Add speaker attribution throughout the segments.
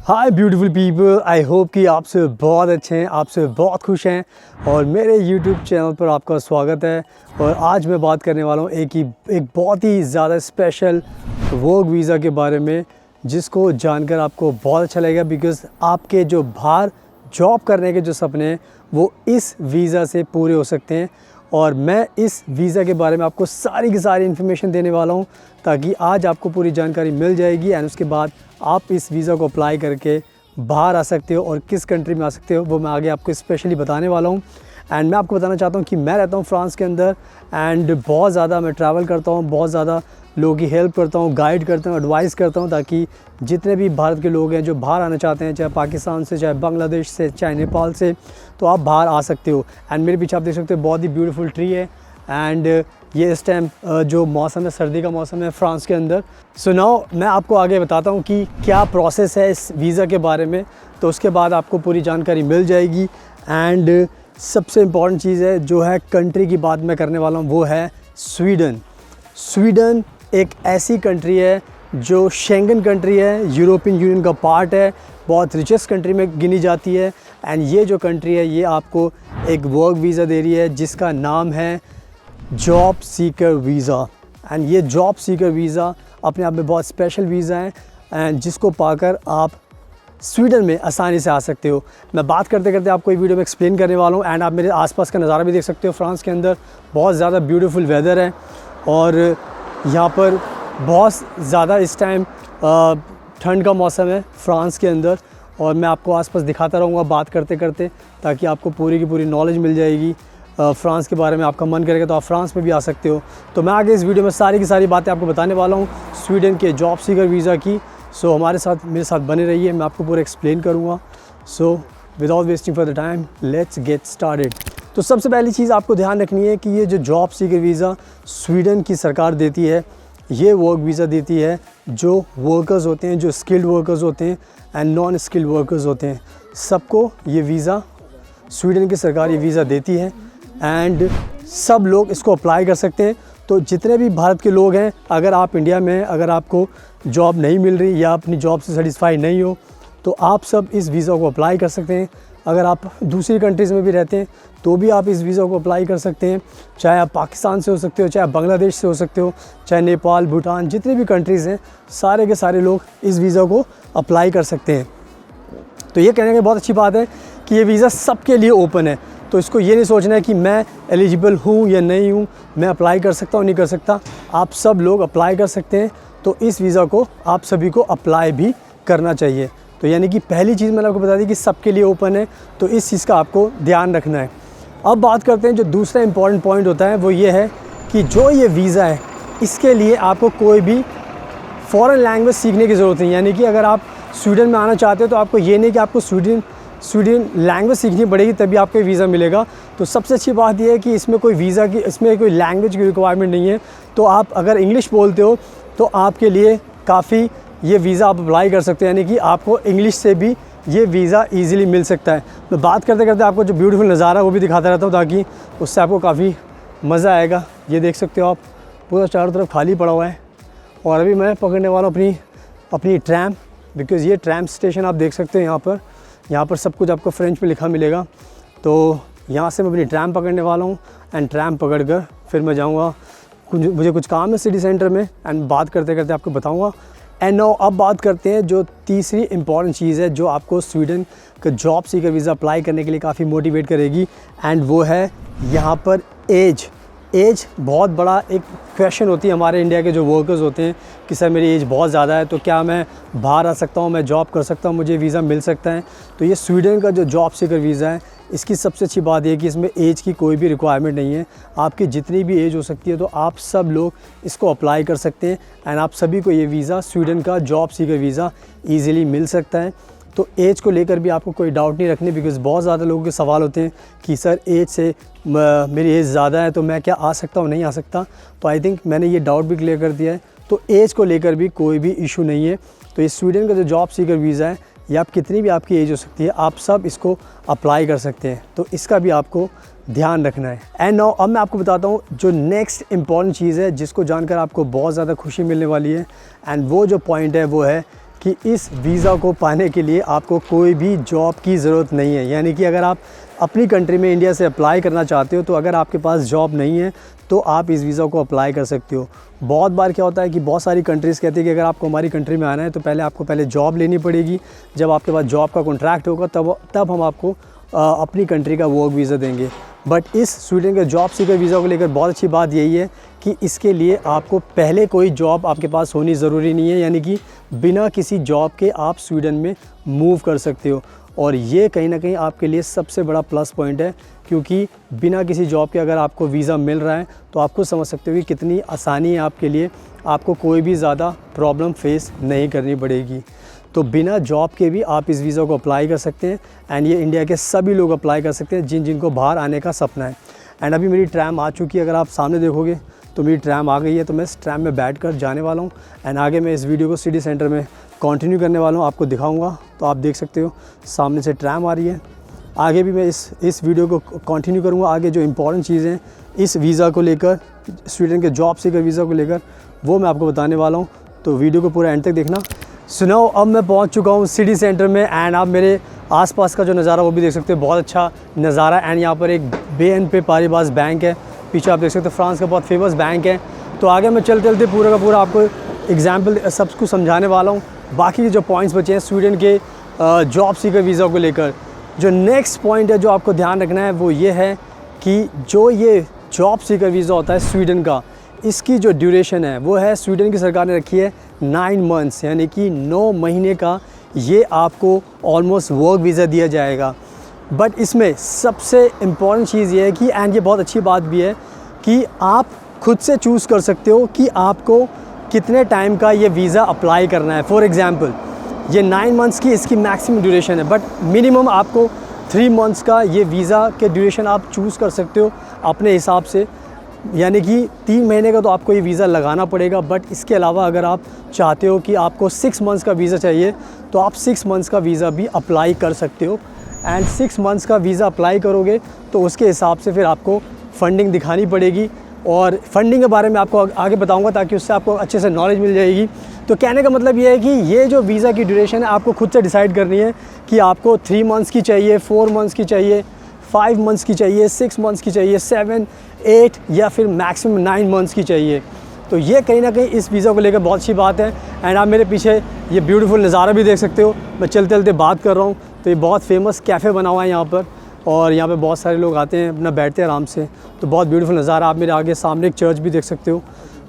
Speaker 1: Hi beautiful people, I hope कि आप सब बहुत अच्छे हैं, आप सब बहुत खुश हैं और मेरे यूट्यूब चैनल पर आपका स्वागत है। और आज मैं बात करने वाला हूँ एक बहुत ही ज़्यादा स्पेशल वर्क वीज़ा के बारे में, जिसको जानकर आपको बहुत अच्छा लगेगा। बिकॉज़ आपके जो बाहर जॉब करने के जो सपने हैं वो इस वीज़ा से पूरे हो सकते हैं। और मैं इस वीज़ा के बारे में आपको सारी की सारी इन्फॉर्मेशन देने वाला हूँ, ताकि आज आपको पूरी जानकारी मिल जाएगी एंड उसके बाद आप इस वीज़ा को अप्लाई करके बाहर आ सकते हो और किस कंट्री में आ सकते हो वो मैं आगे आपको स्पेशली बताने वाला हूँ। एंड मैं आपको बताना चाहता हूँ कि मैं रहता हूँ फ्रांस के अंदर एंड बहुत ज़्यादा मैं ट्रैवल करता हूँ, बहुत ज़्यादा लोगों की हेल्प करता हूँ, गाइड करता हूँ, एडवाइस करता हूँ, ताकि जितने भी भारत के लोग हैं जो बाहर आना चाहते हैं, चाहे पाकिस्तान से, चाहे बांग्लादेश से, चाहे नेपाल से, तो आप बाहर आ सकते हो। एंड मेरे पीछे आप देख सकते हो बहुत ही ब्यूटीफुल ट्री है एंड ये इस टाइम जो मौसम है, सर्दी का मौसम है फ्रांस के अंदर। सो नाउ मैं आपको आगे बताता हूँ कि क्या प्रोसेस है इस वीज़ा के बारे में, तो उसके बाद आपको पूरी जानकारी मिल जाएगी। एंड सबसे इम्पॉर्टेंट चीज़ है जो है कंट्री की बात मैं करने वाला हूँ, वो है स्वीडन। स्वीडन एक ऐसी कंट्री है जो शेंगन कंट्री है, यूरोपियन यूनियन का पार्ट है, बहुत रिचेस्ट कंट्री में गिनी जाती है। एंड ये जो कंट्री है ये आपको एक वर्क वीज़ा दे रही है जिसका नाम है जॉब सीकर वीज़ा। एंड ये जॉब सीकर वीज़ा अपने आप में बहुत स्पेशल वीज़ा है एंड जिसको पाकर आप स्वीडन में आसानी से आ सकते हो। मैं बात करते करते आपको ये वीडियो में एक्सप्लेन करने वाला हूँ। एंड आप मेरे आसपास का नज़ारा भी देख सकते हो। फ्रांस के अंदर बहुत ज़्यादा ब्यूटीफुल वेदर है और यहाँ पर बहुत ज़्यादा इस टाइम ठंड का मौसम है फ्रांस के अंदर। और मैं आपको आसपास दिखाता रहूँगा बात करते करते, ताकि आपको पूरी की पूरी नॉलेज मिल जाएगी फ्रांस के बारे में। आपका मन करेगा तो आप फ्रांस में भी आ सकते हो। तो मैं आगे इस वीडियो में सारी की सारी बातें आपको बताने वाला हूँ स्वीडन के जॉब सीकर वीज़ा की। सो हमारे साथ मेरे साथ बने रहिए, मैं आपको पूरा एक्सप्लेन करूँगा। So without wasting for the time let's get started. तो सबसे पहली चीज़ आपको ध्यान रखनी है कि ये जो जॉब सीकर वीज़ा स्वीडन की सरकार देती है, ये वर्क वीज़ा देती है जो वर्कर्स होते हैं, जो स्किल्ड वर्कर्स होते हैं एंड नॉन स्किल्ड वर्कर्स होते हैं, सबको ये वीज़ा स्वीडन की सरकार ये वीज़ा देती है। एंड सब लोग इसको अप्लाई कर सकते हैं। तो जितने भी भारत के लोग हैं, अगर आप इंडिया में अगर आपको जॉब नहीं मिल रही या अपनी जॉब से सेटिस्फाई नहीं हो, तो आप सब इस वीज़ा को अप्लाई कर सकते हैं। अगर आप दूसरी कंट्रीज़ में भी रहते हैं तो भी आप इस वीज़ा को अप्लाई कर सकते हैं। चाहे आप पाकिस्तान से हो सकते हो, चाहे बांग्लादेश से हो सकते हो, चाहे नेपाल, भूटान, जितने भी कंट्रीज़ हैं, सारे के सारे लोग इस वीज़ा को अप्लाई कर सकते हैं। तो ये कहने की बहुत अच्छी बात है कि ये वीज़ा सबके लिए ओपन है। तो इसको ये नहीं सोचना है कि मैं एलिजिबल हूँ या नहीं हूँ, मैं अप्लाई कर सकता हूँ नहीं कर सकता। आप सब लोग अप्लाई कर सकते हैं। तो इस वीज़ा को आप सभी को अप्लाई भी करना चाहिए। तो यानी कि पहली चीज़ मैंने आपको बता दी कि सबके लिए ओपन है, तो इस चीज़ का आपको ध्यान रखना है। अब बात करते हैं जो दूसरा इम्पॉर्टेंट पॉइंट होता है, वो ये है कि जो ये वीज़ा है इसके लिए आपको कोई भी फ़ॉरेन लैंग्वेज सीखने की ज़रूरत नहीं। यानी कि अगर आप स्वीडन में आना चाहते हो तो आपको ये नहीं कि आपको स्वीडन लैंग्वेज सीखनी पड़ेगी तभी आपको वीज़ा मिलेगा। तो सबसे अच्छी बात यह है कि इसमें कोई वीज़ा की, इसमें कोई लैंग्वेज की रिक्वायरमेंट नहीं है। तो आप अगर इंग्लिश बोलते हो तो आपके लिए काफ़ी ये वीज़ा आप अप्लाई कर सकते हो। यानी कि आपको इंग्लिश से भी ये वीज़ा ईज़िली मिल सकता है। मैं बात करते करते आपको जो ब्यूटीफुल नज़ारा है वो भी दिखाता रहता हूँ, ताकि उससे आपको काफ़ी मज़ा आएगा। ये देख सकते हो आप, पूरा चारों तरफ खाली पड़ा हुआ है। और अभी मैं पकड़ने वाला हूँ अपनी ट्रैम, बिकॉज़ ये ट्रैम स्टेशन आप देख सकते हैं। यहाँ पर सब कुछ आपको फ्रेंच में लिखा मिलेगा। तो यहाँ से मैं अपनी ट्रैम पकड़ने वाला हूँ एंड ट्रैम पकड़ कर फिर मैं जाऊँगा, मुझे कुछ काम है सिटी सेंटर में एंड बात करते करते आपको बताऊँगा। एंड नाउ अब बात करते हैं जो तीसरी इम्पॉर्टेंट चीज़ है जो आपको स्वीडन का जॉब सीकर वीज़ा अप्लाई करने के लिए काफ़ी मोटिवेट करेगी, एंड वो है यहाँ पर एज बहुत बड़ा एक क्वेश्चन होती है हमारे इंडिया के जो वर्कर्स होते हैं कि सर मेरी एज बहुत ज़्यादा है, तो क्या मैं बाहर आ सकता हूँ, मैं जॉब कर सकता हूँ, मुझे वीज़ा मिल सकता है। तो ये स्वीडन का जो जॉब सीकर वीज़ा है, इसकी सबसे अच्छी बात यह है कि इसमें एज की कोई भी रिक्वायरमेंट नहीं है। आपकी जितनी भी एज हो सकती है तो आप सब लोग इसको अप्लाई कर सकते हैं एंड आप सभी को ये वीज़ा, स्वीडन का जॉब सीकर वीज़ा ईज़िली मिल सकता है। तो एज को लेकर भी आपको कोई डाउट नहीं रखनी, बिकॉज़ बहुत ज़्यादा लोगों के सवाल होते हैं कि सर एज से मेरी एज ज़्यादा है तो मैं क्या आ सकता हूँ, नहीं आ सकता। तो आई थिंक मैंने ये डाउट भी क्लियर कर दिया है। तो एज को लेकर भी कोई भी इशू नहीं है। तो ये स्वीडन का जो जॉब सीकर वीज़ा है, ये आप कितनी भी आपकी एज हो सकती है, आप सब इसको अप्लाई कर सकते हैं। तो इसका भी आपको ध्यान रखना है। एंड नाउ अब मैं आपको बताता हूँ जो नेक्स्ट इम्पॉर्टेंट चीज़ है जिसको जानकर आपको बहुत ज़्यादा खुशी मिलने वाली है। एंड वो जो पॉइंट है वो है कि इस वीज़ा को पाने के लिए आपको कोई भी जॉब की ज़रूरत नहीं है। यानी कि अगर आप अपनी कंट्री में इंडिया से अप्लाई करना चाहते हो तो अगर आपके पास जॉब नहीं है तो आप इस वीज़ा को अप्लाई कर सकते हो। बहुत बार क्या होता है कि बहुत सारी कंट्रीज़ कहती है कि अगर आपको हमारी कंट्री में आना है तो पहले जॉब लेनी पड़ेगी। जब आपके पास जॉब का कॉन्ट्रैक्ट होगा तब हम आपको अपनी कंट्री का वर्क वीज़ा देंगे। बट इस स्वीडन के जॉब सीकर वीज़ा को लेकर बहुत अच्छी बात यही है कि इसके लिए आपको पहले कोई जॉब आपके पास होनी ज़रूरी नहीं है। यानी कि बिना किसी जॉब के आप स्वीडन में मूव कर सकते हो और ये कहीं ना कहीं आपके लिए सबसे बड़ा प्लस पॉइंट है, क्योंकि बिना किसी जॉब के अगर आपको वीज़ा मिल रहा है तो आप खुद समझ सकते हो कि कितनी आसानी है आपके लिए, आपको कोई भी ज़्यादा प्रॉब्लम फेस नहीं करनी पड़ेगी। तो बिना जॉब के भी आप इस वीज़ा को अप्लाई कर सकते हैं एंड ये इंडिया के सभी लोग अप्लाई कर सकते हैं जिनको बाहर आने का सपना है। एंड अभी मेरी ट्रैम आ चुकी है, अगर आप सामने देखोगे तो मेरी ट्रैम आ गई है, तो मैं इस ट्रैम में बैठकर जाने वाला हूँ एंड आगे मैं इस वीडियो को सिटी सेंटर में कंटिन्यू करने वाला हूँ, आपको दिखाऊंगा। तो आप देख सकते हो सामने से ट्रैम आ रही है, आगे भी मैं इस वीडियो को कंटिन्यू करूँगा। आगे जो इंपॉर्टेंट चीज़ें इस वीज़ा को लेकर, स्वीडन के जॉब सीकर वीज़ा को लेकर, वो मैं आपको बताने वाला हूँ, तो वीडियो को पूरा एंड तक देखना। सुनाओ, अब मैं पहुँच चुका हूँ सिटी सेंटर में एंड आप मेरे आसपास का जो नज़ारा वो भी देख सकते हो, बहुत अच्छा नज़ारा। एंड यहाँ पर एक BNP पारिबास बैंक है, पीछे आप देख सकते हो फ्रांस का बहुत फेमस बैंक है। तो आगे मैं चलते पूरा का पूरा आपको एग्जाम्पल सब कुछ समझाने वाला हूँ। बाकी के जो पॉइंट्स बचे हैं स्वीडन के जॉब सीकर वीज़ा को लेकर, जो नेक्स्ट पॉइंट है जो आपको ध्यान रखना है वो ये है कि जो ये जॉब सीकर वीज़ा होता है स्वीडन का, इसकी जो ड्यूरेशन है वो है, स्वीडन की सरकार ने रखी है 9 मंथ्स, यानी कि 9 महीने का ये आपको ऑलमोस्ट वर्क वीज़ा दिया जाएगा। बट इसमें सबसे इम्पॉर्टेंट चीज़ ये है कि, एंड ये बहुत अच्छी बात भी है, कि आप खुद से चूज़ कर सकते हो कि आपको कितने टाइम का ये वीज़ा अप्लाई करना है। फॉर एग्ज़ाम्पल ये 9 मंथ्स की इसकी मैक्सिमम ड्यूरेशन है, बट मिनिमम आपको 3 मंथ्स का ये वीज़ा के ड्यूरेशन आप चूज़ कर सकते हो अपने हिसाब से। यानी कि 3 महीने का तो आपको ये वीज़ा लगाना पड़ेगा, बट इसके अलावा अगर आप चाहते हो कि आपको 6 मंथ्स का वीज़ा चाहिए तो आप 6 मंथ्स का वीज़ा भी अप्लाई कर सकते हो। एंड 6 मंथ्स का वीज़ा अप्लाई करोगे तो उसके हिसाब से फिर आपको फ़ंडिंग दिखानी पड़ेगी, और फंडिंग के बारे में आपको आगे बताऊंगा ताकि उससे आपको अच्छे से नॉलेज मिल जाएगी। तो कहने का मतलब ये है कि ये जो वीज़ा की ड्यूरेशन है आपको खुद से डिसाइड करनी है कि आपको 3 मंथ्स की चाहिए, 4 मंथ्स की चाहिए, 5 मंथ्स की चाहिए, 6 मंथ्स की चाहिए, 7, 8 या फिर मैक्सिमम 9 मंथ्स की चाहिए। तो ये कहीं ना कहीं इस वीज़ा को लेकर बहुत अच्छी बात है। एंड आप मेरे पीछे ये ब्यूटीफुल नज़ारा भी देख सकते हो, मैं चलते चलते बात कर रहा हूँ। तो ये बहुत फेमस कैफ़े बना हुआ है यहाँ पर, और यहाँ पे बहुत सारे लोग आते हैं, अपना बैठते हैं आराम से। तो बहुत ब्यूटीफुल नज़ारा। आप मेरे आगे सामने एक चर्च भी देख सकते हो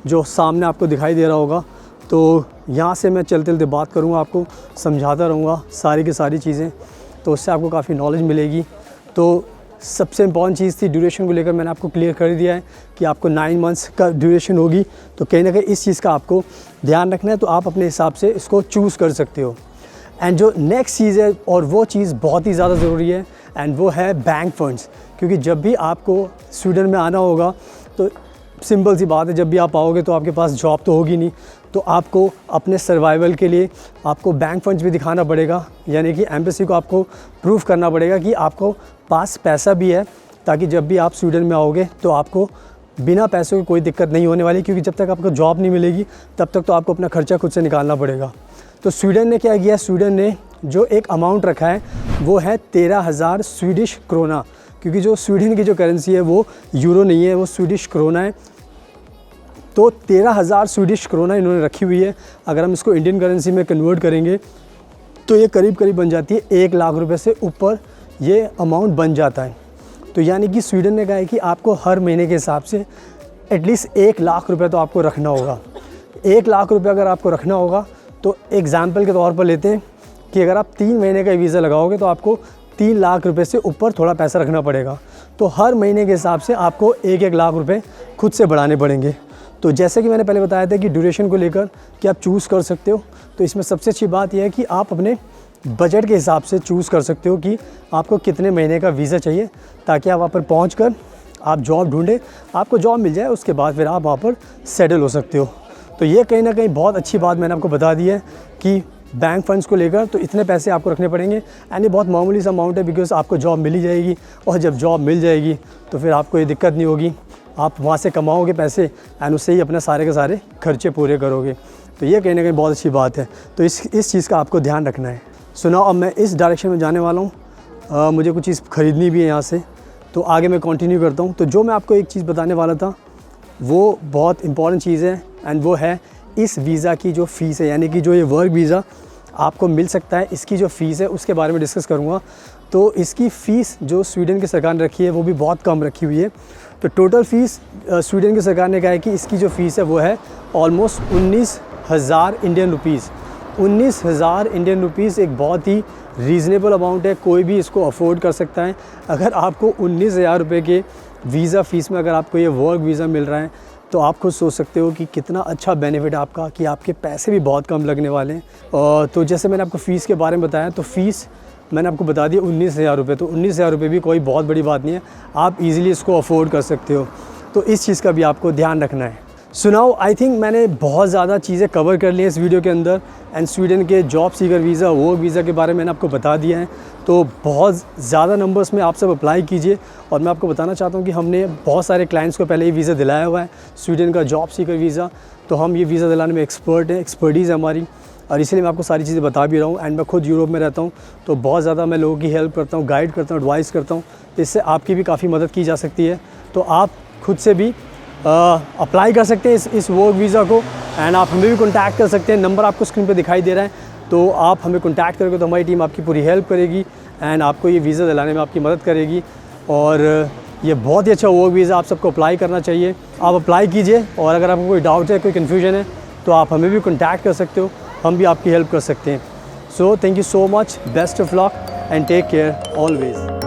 Speaker 1: जो सामने आपको दिखाई दे रहा होगा। तो यहाँ से मैं चलते चलते बात करूँगा, आपको समझाता रहूँगा सारी की सारी चीज़ें, तो उससे आपको काफ़ी नॉलेज मिलेगी। तो सबसे इम्पॉर्टेंट चीज़ थी ड्यूरेशन को लेकर, मैंने आपको क्लियर कर दिया है कि आपको 9 मंथ्स का ड्यूरेशन होगी। तो कहीं ना कहीं इस चीज़ का आपको ध्यान रखना है, तो आप अपने हिसाब से इसको चूज़ कर सकते हो। एंड जो नेक्स्ट चीज़ है, और वो चीज़ बहुत ही ज़्यादा ज़रूरी है, एंड वो है बैंक फ़ंड्स। क्योंकि जब भी आपको स्वीडन में आना होगा तो सिंपल सी बात है, जब भी आप आओगे तो आपके पास जॉब तो होगी नहीं, तो आपको अपने सर्वाइवल के लिए आपको बैंक फ़ंड्स भी दिखाना पड़ेगा। यानी कि एम्बेसी को आपको प्रूफ करना पड़ेगा कि आपको पास पैसा भी है, ताकि जब भी आप स्वीडन में आओगे तो आपको बिना पैसों की कोई दिक्कत नहीं होने वाली। क्योंकि जब तक आपको जॉब नहीं मिलेगी तब तक तो आपको अपना खर्चा खुद से निकालना पड़ेगा। तो स्वीडन ने क्या किया, स्वीडन ने जो एक अमाउंट रखा है वो है 13,000 स्वीडिश क्रोना। क्योंकि जो स्वीडन की जो करेंसी है वो यूरो नहीं है, वो स्वीडिश क्रोना है। तो 13,000 स्वीडिश क्रोना इन्होंने रखी हुई है। अगर हम इसको इंडियन करेंसी में कन्वर्ट करेंगे तो ये करीब करीब बन जाती है 1 लाख रुपए से ऊपर ये अमाउंट बन जाता है। तो यानी कि स्वीडन ने कहा है कि आपको हर महीने के हिसाब से एटलीस्ट 1 लाख रुपए तो आपको रखना होगा। 1 लाख रुपए अगर आपको रखना होगा तो एग्ज़ाम्पल के तौर पर लेते हैं कि अगर आप 3 महीने का वीज़ा लगाओगे तो आपको 3 लाख रुपए से ऊपर थोड़ा पैसा रखना पड़ेगा। तो हर महीने के हिसाब से आपको 1-1 लाख रुपए खुद से बढ़ाने पड़ेंगे। तो जैसे कि मैंने पहले बताया था कि ड्यूरेशन को लेकर कि आप चूज़ कर सकते हो, तो इसमें सबसे अच्छी बात यह है कि आप अपने बजट के हिसाब से चूज़ कर सकते हो कि आपको कितने महीने का वीज़ा चाहिए, ताकि आप वहाँ पर पहुँच कर आप जॉब ढूंढें, आपको जॉब मिल जाए, उसके बाद फिर आप वहाँ पर सेटल हो सकते हो। तो ये कहीं ना कहीं बहुत अच्छी बात मैंने आपको बता दी है कि बैंक फ़ंड्स को लेकर तो इतने पैसे आपको रखने पड़ेंगे। एंड ये बहुत मामूली सा अमाउंट है, बिकॉज़ आपको जॉब मिल ही जाएगी, और जब जॉब मिल जाएगी तो फिर आपको ये दिक्कत नहीं होगी, आप वहाँ से कमाओगे पैसे एंड उससे ही अपने सारे के सारे खर्चे पूरे करोगे। तो ये कहीं ना कहीं बहुत अच्छी बात है। तो इस चीज़ का आपको ध्यान रखना है। सुनाओ, अब मैं इस डायरेक्शन में जाने वाला हूँ। मुझे कुछ चीज़ ख़रीदनी भी है यहाँ से, तो आगे मैं कंटिन्यू करता हूँ। तो जो मैं आपको एक चीज़ बताने वाला था वो बहुत इंपॉर्टेंट चीज़ है एंड वो है इस वीज़ा की जो फ़ीस है, यानी कि जो ये वर्क वीज़ा आपको मिल सकता है, इसकी जो फ़ीस है उसके बारे में डिस्कस करूँगा। तो इसकी फ़ीस जो स्वीडन की सरकार ने रखी है वो भी बहुत कम रखी हुई है। तो टोटल फ़ीस स्वीडन की सरकार ने कहा है कि इसकी जो फ़ीस है वो है almost 19,000 Indian rupees. 19,000 Indian rupees एक बहुत ही रीज़नेबल अमाउंट है, कोई भी इसको अफोर्ड कर सकता है। अगर आपको 19,000 रुपये के वीज़ा फ़ीस में अगर आपको ये वर्क वीज़ा मिल रहा है तो आप खुद सोच सकते हो कि कितना अच्छा बेनिफिट है आपका, कि आपके पैसे भी बहुत कम लगने वाले हैं। तो जैसे मैंने आपको फ़ीस के बारे में बताया, तो फ़ीस मैंने आपको बता दिया 19,000 रुपये। तो 19,000 रुपये भी कोई बहुत बड़ी बात नहीं है, आप इजीली इसको अफोर्ड कर सकते हो। तो इस चीज़ का भी आपको ध्यान रखना है। सुनाओ, आई थिंक मैंने बहुत ज़्यादा चीज़ें कवर कर ली हैं इस वीडियो के अंदर एंड स्वीडन के job seeker visa, work visa के बारे में मैंने आपको बता दिया है। तो बहुत ज़्यादा नंबर्स में आप सब अप्लाई कीजिए। और मैं आपको बताना चाहता हूँ कि हमने बहुत सारे क्लाइंट्स को पहले ही वीज़ा दिलाया हुआ है, स्वीडन का जॉब सीकर वीज़ा। तो हम ये वीज़ा दिलाने में एक्सपर्ट हैं, एक्सपर्टीज़ है हमारी, और इसलिए मैं आपको सारी चीज़ें बता भी रहा हूँ। एंड मैं खुद यूरोप में रहता हूँ, तो बहुत ज़्यादा मैं लोगों की हेल्प करता हूँ, गाइड करता हूँ, एडवाइस करता हूँ। इससे आपकी भी काफ़ी मदद की जा सकती है। तो आप खुद से भी अप्लाई कर सकते हैं इस वर्क वीज़ा को एंड आप हमें भी कॉन्टैक्ट कर सकते हैं। नंबर आपको स्क्रीन पे दिखाई दे रहा है, तो आप हमें कॉन्टैक्ट करोगे तो हमारी टीम आपकी पूरी हेल्प करेगी एंड आपको ये वीज़ा दिलाने में आपकी मदद करेगी। और ये बहुत ही अच्छा वर्क वीज़ा, आप सबको अप्लाई करना चाहिए। आप अप्लाई कीजिए, और अगर आपको कोई डाउट है, कोई कन्फ्यूजन है, तो आप हमें भी कॉन्टैक्ट कर सकते हो, हम भी आपकी हेल्प कर सकते हैं। So thank you so much, best of luck and take care always.